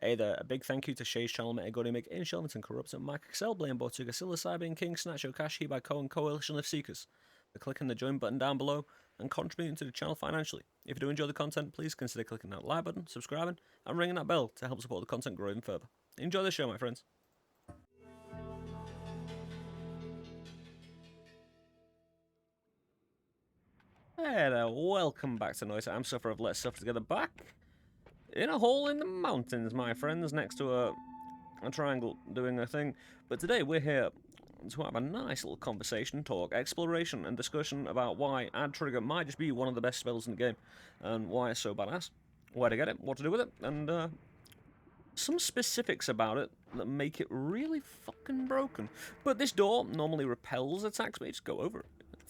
Hey there, a big thank you to Shay's channel, Metagodic, In Shelvington Corrupted, Mike Excel, Blame Bortuga, Psilocybin, King, Snatcho, Cash, by Cohen, Coalition of Seekers, for clicking the join button down below and contributing to the channel financially. If you do enjoy the content, please consider clicking that like button, subscribing, and ringing that bell to help support the content grow even further. Enjoy the show, my friends. Hey there, welcome back to Noita. I'm Sufferer of Let's Suffer Together, back in a hole in the mountains, my friends, next to a triangle doing a thing. But today we're here to have a nice little conversation, talk, exploration, and discussion about why Add Trigger might just be one of the best spells in the game, and why it's so badass, where to get it, what to do with it, and some specifics about it that make it really fucking broken. But this door normally repels attacks, but you just go over it.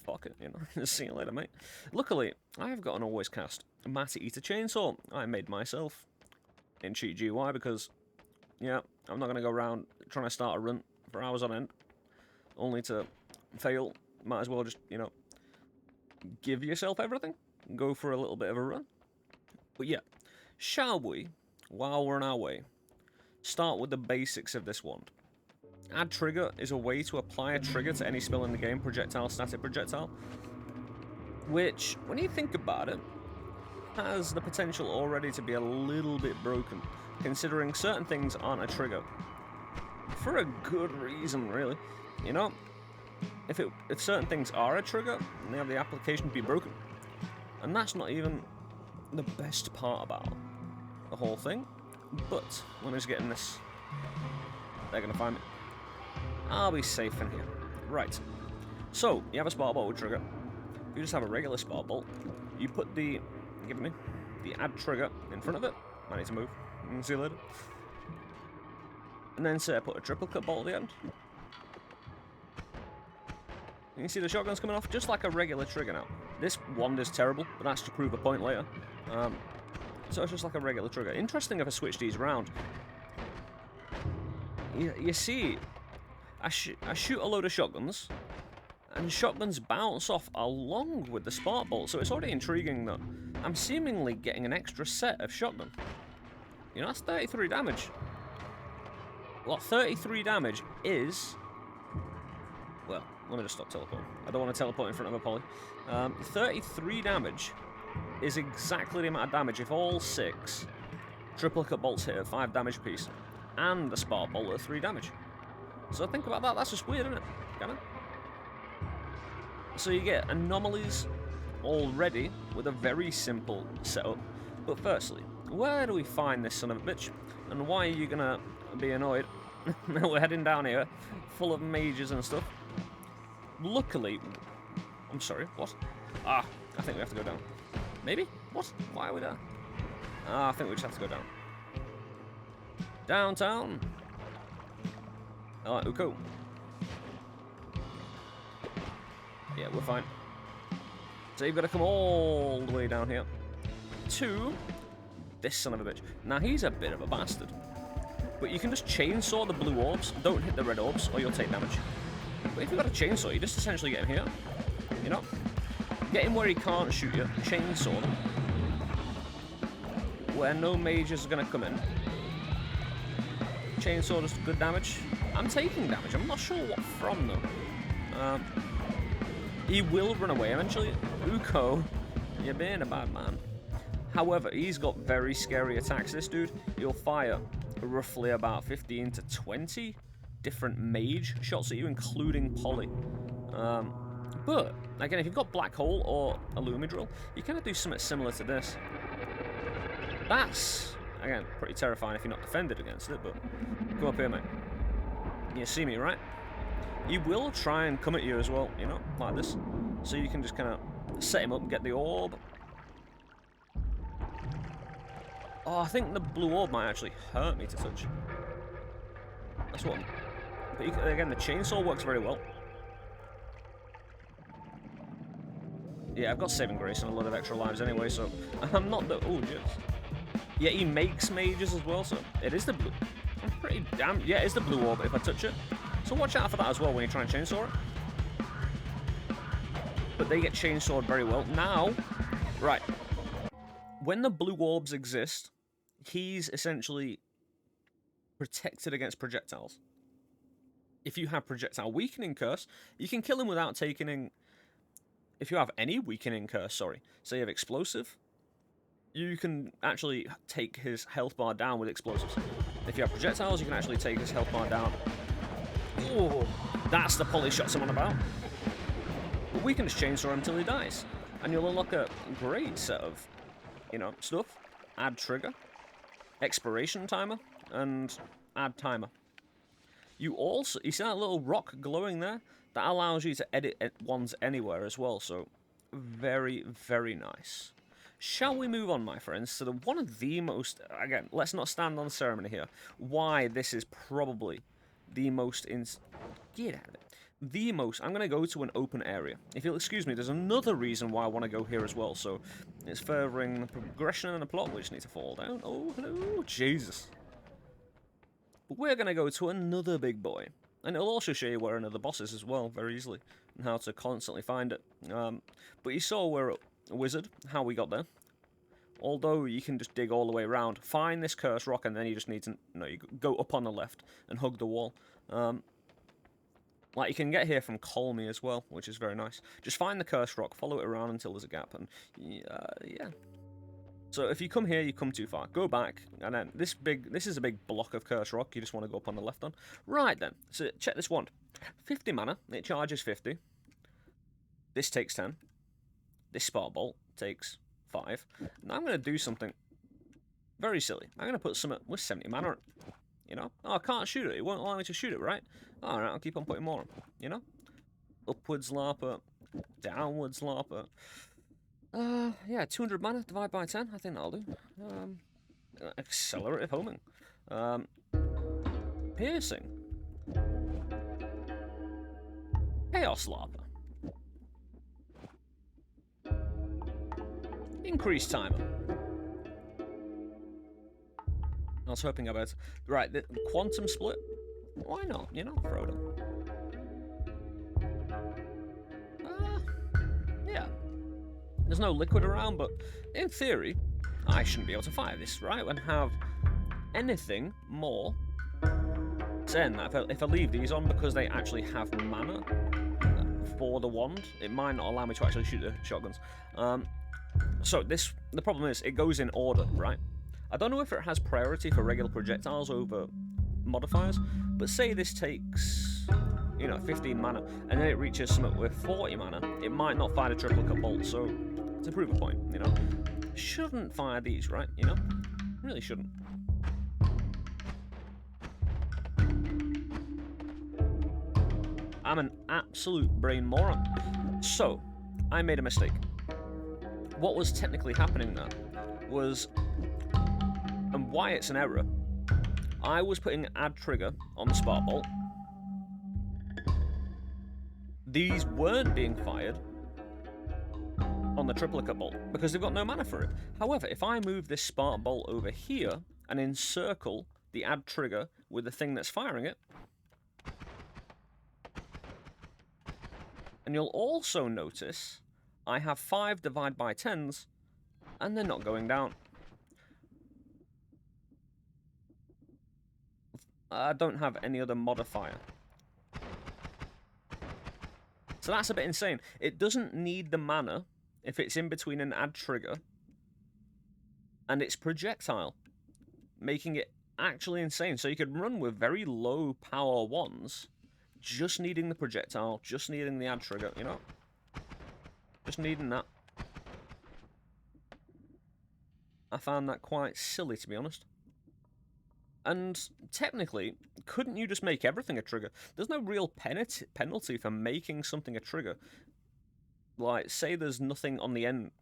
Fuck it, you know. See you later, mate. Luckily, I have got an always cast Matter Eater chainsaw I made myself in cheat GUI because, yeah, I'm not going to go around trying to start a run for hours on end, only to fail. Might as well just, you know, give yourself everything, go for a little bit of a run. But yeah, shall we, while we're on our way, start with the basics of this wand. Add Trigger is a way to apply a trigger to any spell in the game, projectile, static projectile, which, when you think about it, has the potential already to be a little bit broken, considering certain things aren't a trigger. For a good reason, really. You know, if certain things are a trigger, they have the application to be broken. And that's not even the best part about the whole thing. But, let me just get in this. They're going to find me. I'll be safe in here. Right. So, you have a spark bolt with trigger. If you just have a regular spark bolt, you put the, give me, the add trigger in front of it. I need to move. See you later. And then say put a triple cut bolt at the end. You can see the shotgun's coming off just like a regular trigger now. This wand is terrible, but that's to prove a point later. So it's just like a regular trigger. Interesting if I switch these around. You see, I shoot a load of shotguns, and shotguns bounce off along with the spark bolt, so it's already intriguing that I'm seemingly getting an extra set of shotgun. You know, that's 33 damage. Well, 33 damage is... Well, let me just stop teleporting. I don't want to teleport in front of a poly. 33 damage is exactly the amount of damage if all 6 triplicate bolts hit at 5 damage apiece, and the spark bolt at 3 damage. So think about that, that's just weird, isn't it? Kinda. So you get anomalies already with a very simple setup. But firstly, where do we find this son of a bitch? And why are you gonna be annoyed? We're heading down here, full of mages and stuff. Luckily... I'm sorry, what? Ah, I think we have to go down. Maybe? What? Why are we there? Ah, I think we just have to go down. Downtown. Alright, Uko. Yeah, we're fine. So you've got to come all the way down here to this son of a bitch. Now, he's a bit of a bastard. But you can just chainsaw the blue orbs. Don't hit the red orbs, or you'll take damage. But if you've got a chainsaw, you just essentially get him here. You know? Get him where he can't shoot you. Chainsaw them. Where no mages are going to come in. Chainsaw does good damage. I'm taking damage. I'm not sure what from, though. He will run away eventually. Uko, you're being a bad man. However, he's got very scary attacks, this dude. He'll fire roughly about 15 to 20 different mage shots at you, including poly. But, again, if you've got Black Hole or Illumidrill, you kind of do something similar to this. That's, again, pretty terrifying if you're not defended against it, but come up here, mate. You see me, right? He will try and come at you as well, you know, like this. So you can just kind of set him up and get the orb. Oh, I think the blue orb might actually hurt me to touch. That's what... But you, again, the chainsaw works very well. Yeah, I've got saving grace and a lot of extra lives anyway, so I'm not the... Oh, jeez. Yeah, he makes mages as well, so it is the blue... I'm pretty damn... Yeah, it's the blue orb if I touch it. So watch out for that as well when you try and chainsaw it. But they get chainsawed very well. Now, right. When the blue orbs exist, he's essentially protected against projectiles. If you have projectile weakening curse, you can kill him without taking... If you have any weakening curse, sorry, say you have explosive, you can actually take his health bar down with explosives. If you have projectiles, you can actually take his health bar down. Oh, that's the poly shots I'm on about. But we can just chainsaw him until he dies. And you'll unlock a great set of, stuff. Add trigger, expiration timer, and add timer. You see that little rock glowing there? That allows you to edit ones anywhere as well, so very, very nice. Shall we move on, my friends, to one of the most... Again, let's not stand on ceremony here. Why this is probably the most... Get out of it. The most... I'm going to go to an open area. If you'll excuse me, there's another reason why I want to go here as well, so it's furthering the progression and the plot. We just need to fall down. Oh, hello. Jesus. But we're going to go to another big boy. And it'll also show you where another boss is as well, very easily, and how to constantly find it. But you saw where a wizard, how we got there. Although you can just dig all the way around, find this cursed rock, and then you just need to, you go up on the left and hug the wall. Like you can get here from Colmy as well, which is very nice. Just find the cursed rock, follow it around until there's a gap, and yeah. So if you come here, you come too far. Go back, and then this is a big block of cursed rock. You just want to go up on the left on. Right then, so check this wand. 50 mana, it charges 50. This takes 10. This spark bolt takes 5. Now I'm going to do something very silly. I'm going to put something with 70 mana on. Oh, I can't shoot it. It won't allow me to shoot it, right? Alright, I'll keep on putting more on, Upwards larper, downwards larper. Yeah, 200 mana, divide by 10, I think that'll do. Accelerative homing. Piercing. Chaos larper. Increased timer. I was hoping about... Right, the quantum split. Why not, throw them. Yeah. There's no liquid around, but in theory, I shouldn't be able to fire this, right? And have anything more. Saying that, if I leave these on because they actually have mana for the wand, it might not allow me to actually shoot the shotguns. So the problem is, it goes in order, right? I don't know if it has priority for regular projectiles over modifiers, but say this takes... 15 mana, and then it reaches something with 40 mana, it might not fire the triplicate bolt, so to prove a point, Shouldn't fire these, right, Really shouldn't. I'm an absolute brain moron. So, I made a mistake. What was technically happening there was, and why it's an error, I was putting add trigger on the spark bolt. These weren't being fired on the triplicate bolt because they've got no mana for it. However, if I move this spark bolt over here and encircle the add trigger with the thing that's firing it, and you'll also notice I have 5 divide by 10s and they're not going down. I don't have any other modifier. So that's a bit insane. It doesn't need the mana if it's in between an add trigger and it's projectile, making it actually insane. So you could run with very low power ones, just needing the projectile, just needing the add trigger, Just needing that. I found that quite silly, to be honest. And technically, couldn't you just make everything a trigger? There's no real penalty for making something a trigger. Like, say there's nothing on the end.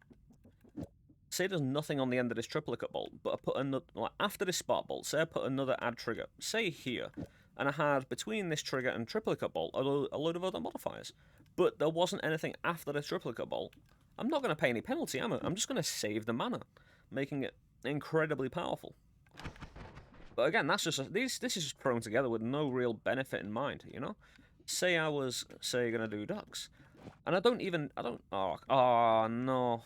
Say there's nothing on the end of this triplicate bolt, but I put another, like after this spark bolt, say I put another add trigger, say here, and I had between this trigger and triplicate bolt a load of other modifiers, but there wasn't anything after the triplicate bolt. I'm not going to pay any penalty, am I? I'm just going to save the mana, making it incredibly powerful. But again, that's just this is just thrown together with no real benefit in mind, Say I was going to do ducks, and oh no,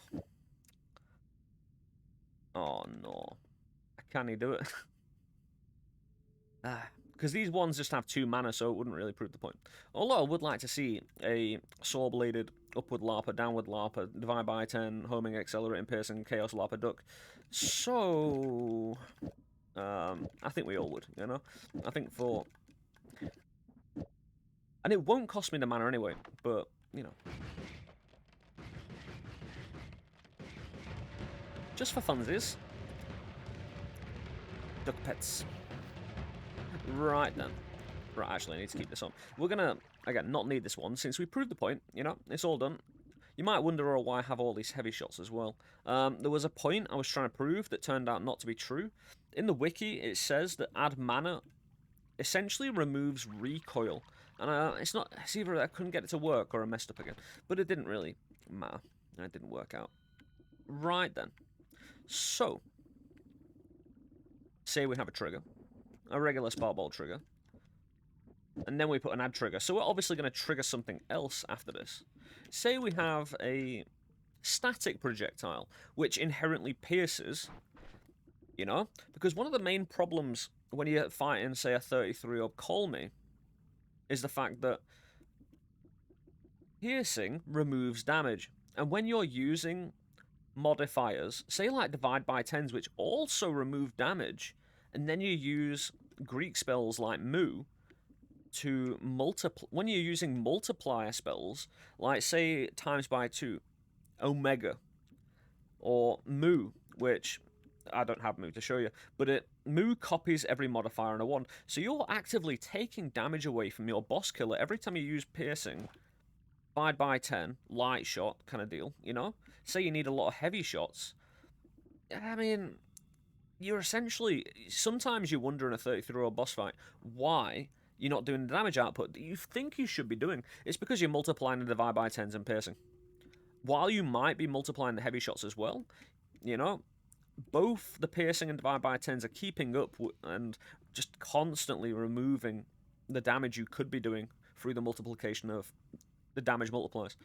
oh no, can he do it? Because these ones just have 2 mana, so it wouldn't really prove the point. Although I would like to see a saw-bladed, upward larper, downward larper, divide by 10, homing, accelerating, piercing, chaos larper duck. So, I think we all would, you know? I think for... And it won't cost me the mana anyway, but, you know. Just for funsies. Duck pets. Right then. Right, actually, I need to keep this on. We're gonna, again, not need this one, since we proved the point, you know, it's all done. You might wonder why I have all these heavy shots as well. There was a point I was trying to prove that turned out not to be true. In the wiki, it says that add mana essentially removes recoil. And it's either I couldn't get it to work or I messed up again. But it didn't really matter. And it didn't work out. Right then. So, say we have a trigger. A regular spark ball trigger. And then we put an add trigger. So we're obviously going to trigger something else after this. Say we have a static projectile, which inherently pierces, you know? Because one of the main problems when you're fighting, say, a 33 or call me, is the fact that piercing removes damage. And when you're using modifiers, say like divide by 10s, which also remove damage, and then you use Greek spells like moo to multiply. When you're using multiplier spells, like say times by 2, omega, or moo, which I don't have moo to show you, but moo copies every modifier in a 1, so you're actively taking damage away from your boss killer every time you use piercing. Divide by 10, light shot kind of deal, you know? Say you need a lot of heavy shots. I mean, you're essentially... Sometimes you wonder in a 33-year-old boss fight why you're not doing the damage output that you think you should be doing. It's because you're multiplying the divide by 10s and piercing. While you might be multiplying the heavy shots as well, you know, both the piercing and divide by 10s are keeping up and just constantly removing the damage you could be doing through the multiplication of the damage multipliers.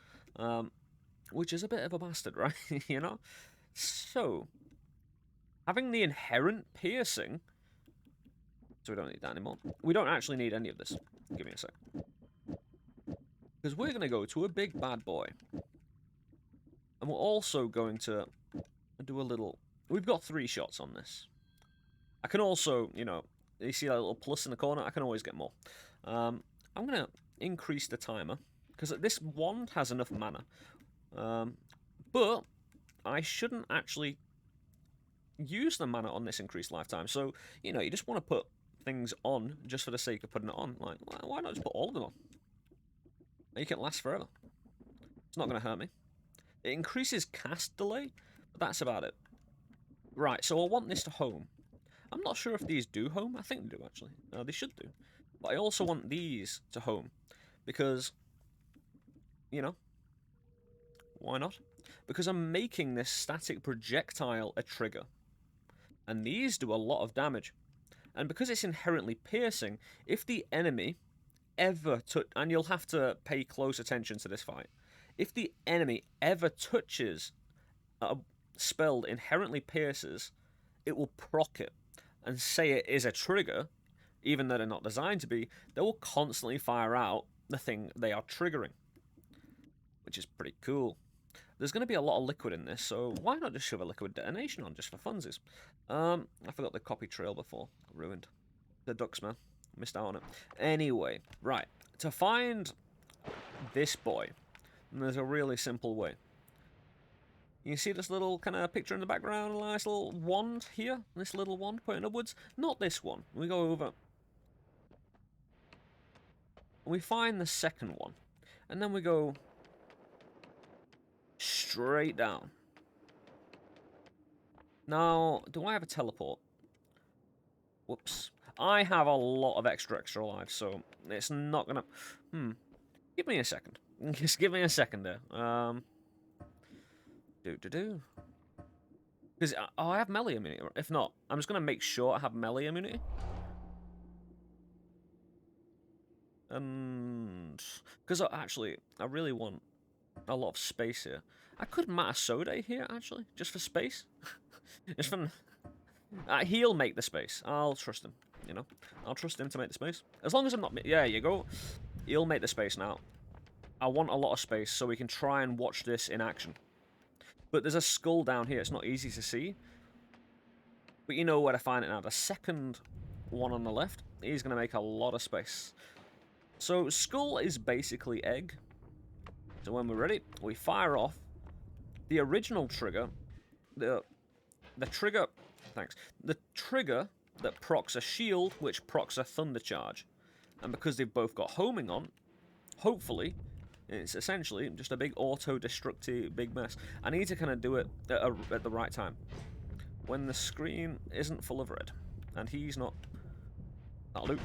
Which is a bit of a bastard, right? You know? So, having the inherent piercing... So we don't need that anymore. We don't actually need any of this. Give me a sec. Because we're going to go to a big bad boy. And we're also going to do a little... We've got 3 shots on this. I can also, you know... You see that little plus in the corner? I can always get more. I'm going to increase the timer. Because this wand has enough mana. But I shouldn't actually use the mana on this increased lifetime. So, you know, you just want to put things on just for the sake of putting it on. Like, why not just put all of them on? Make it last forever. It's not going to hurt me. It increases cast delay, but that's about it. Right, so I want this to home. I'm not sure if these do home. I think they do, actually. They should do. But I also want these to home. Because, you know, why not? Because I'm making this static projectile a trigger. And these do a lot of damage. And because it's inherently piercing, if the enemy ever touch... And you'll have to pay close attention to this fight. If the enemy ever touches a spell that inherently pierces, it will proc it. And say it is a trigger, even though they're not designed to be, they will constantly fire out the thing they are triggering. Which is pretty cool. There's going to be a lot of liquid in this, so why not just shove a liquid detonation on just for funsies? I forgot the copy trail before. Ruined. The ducks, man. Missed out on it. Anyway, right. To find this boy, there's a really simple way. You see this little kind of picture in the background? A nice little wand here? This little wand pointing upwards? Not this one. We go over. We find the second one. And then we go... straight down. Now, do I have a teleport? Whoops. I have a lot of extra lives, so it's not gonna... Give me a second. Just give me a second there. Because I have melee immunity. If not, I'm just gonna make sure I have melee immunity. And... Because actually, I really want a lot of space here. I could Mata Sode here, actually, just for space. Just for... he'll make the space. I'll trust him. you know. I'll trust him to make the space. As long as I'm not... Yeah, you go. He'll make the space now. I want a lot of space so we can try and watch this in action. But there's a skull down here. It's not easy to see. But you know where to find it now. The second one on the left, he's going to make a lot of space. So skull is basically egg. So when we're ready, we fire off the original trigger. The trigger... Thanks. The trigger that procs a shield, which procs a thunder charge. And because they've both got homing on, hopefully, it's essentially just a big auto-destructive big mess. I need to kind of do it at the right time. When the screen isn't full of red. And he's not... That'll do.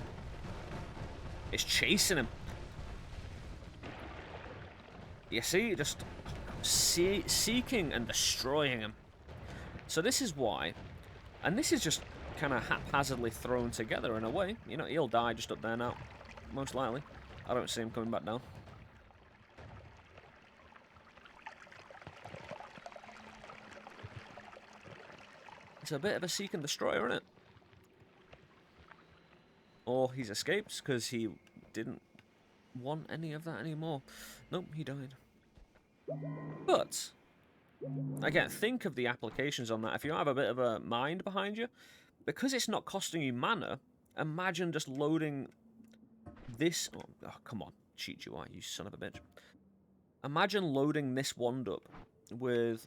It's chasing him. You see? Just seeking and destroying him. So this is why... And this is just kind of haphazardly thrown together in a way. You know, he'll die just up there now. Most likely. I don't see him coming back down. It's a bit of a seek and destroy, isn't it? Or he's escaped because he didn't want any of that anymore. Nope, he died. But, again, think of the applications on that. If you have a bit of a mind behind you, because it's not costing you mana, imagine just loading this... Oh, come on. Cheat you, you son of a bitch. Imagine loading this wand up with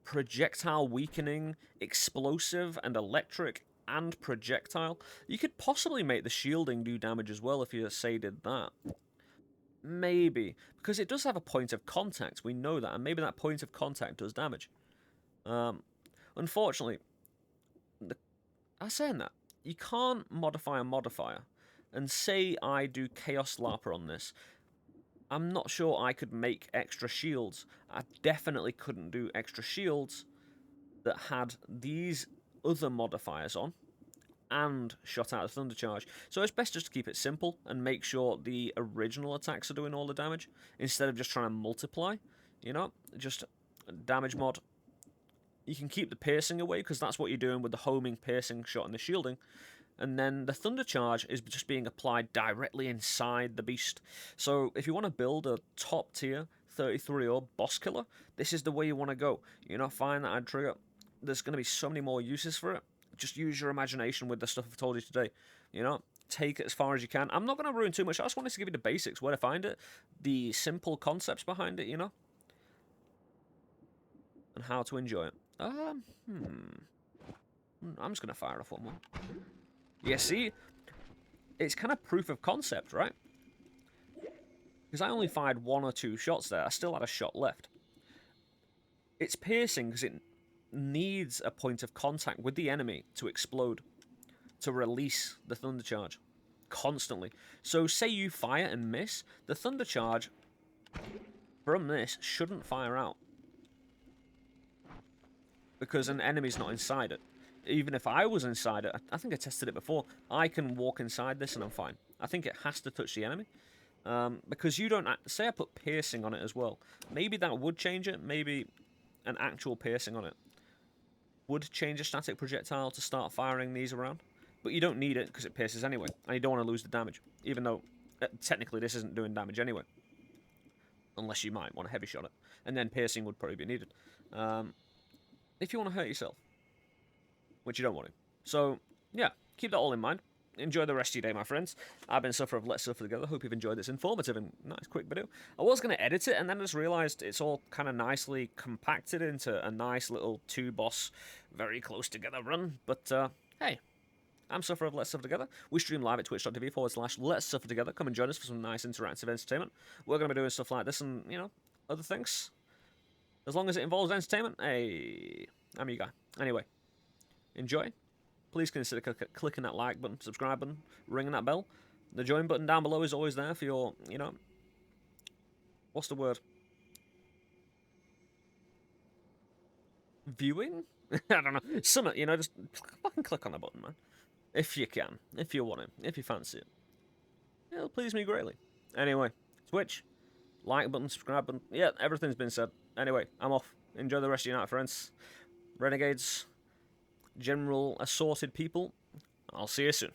projectile weakening, explosive and electric, and projectile. You could possibly make the shielding do damage as well if you, say, did that. Maybe. Because it does have a point of contact. We know that. And maybe that point of contact does damage. Unfortunately, I'm saying that. You can't modify a modifier. And say I do Chaos Larper on this. I'm not sure I could make extra shields. I definitely couldn't do extra shields that had these other modifiers on and shot out a thunder charge. So it's best just to keep it simple and make sure the original attacks are doing all the damage instead of just trying to multiply. You know, just damage mod. You can keep the piercing away because that's what you're doing with the homing, piercing shot and the shielding. And then the thunder charge is just being applied directly inside the beast. So if you want to build a top tier 33 or boss killer, this is the way you want to go. You're not finding that I'd trigger. There's going to be so many more uses for it. Just use your imagination with the stuff I've told you today. You know, take it as far as you can. I'm not going to ruin too much. I just wanted to give you the basics, where to find it, the simple concepts behind it, you know, and how to enjoy it. I'm just going to fire off one more. Yeah, see? It's kind of proof of concept, right? Because I only fired 1 or 2 shots there. I still had a shot left. It's piercing because it needs a point of contact with the enemy to explode, to release the thunder charge constantly. So say you fire and miss, the thunder charge from this shouldn't fire out because an enemy's not inside it. Even if I was inside it, I think I tested it before, I can walk inside this and I'm fine. I think it has to touch the enemy. Because you don't... Say I put piercing on it as well. Maybe that would change it. Maybe an actual piercing on it would change a static projectile to start firing these around. But you don't need it because it pierces anyway. And you don't want to lose the damage. Even though, technically, this isn't doing damage anyway. Unless you might want to heavy shot it. And then piercing would probably be needed. If you want to hurt yourself. Which you don't want to. So, yeah, keep that all in mind. Enjoy the rest of your day, my friends. I've been Suffer of Let's Suffer Together. Hope you've enjoyed this informative and nice quick video. I was going to edit it, and then I just realised it's all kind of nicely compacted into a nice little 2-boss, very close together run. But, hey, I'm Suffer of Let's Suffer Together. We stream live at twitch.tv/Let's Suffer Together. Come and join us for some nice interactive entertainment. We're going to be doing stuff like this and, you know, other things. As long as it involves entertainment, hey, I'm your guy. Anyway. Enjoy. Please consider clicking that like button, subscribe button, ringing that bell. The join button down below is always there for your, you know, what's the word? Viewing? I don't know. Summit, you know, just fucking click on the button, man. If you can. If you want to. If you fancy it. It'll please me greatly. Anyway, Twitch, like button, subscribe button. Yeah, everything's been said. Anyway, I'm off. Enjoy the rest of your night, friends. Renegades. General assorted people. I'll see you soon.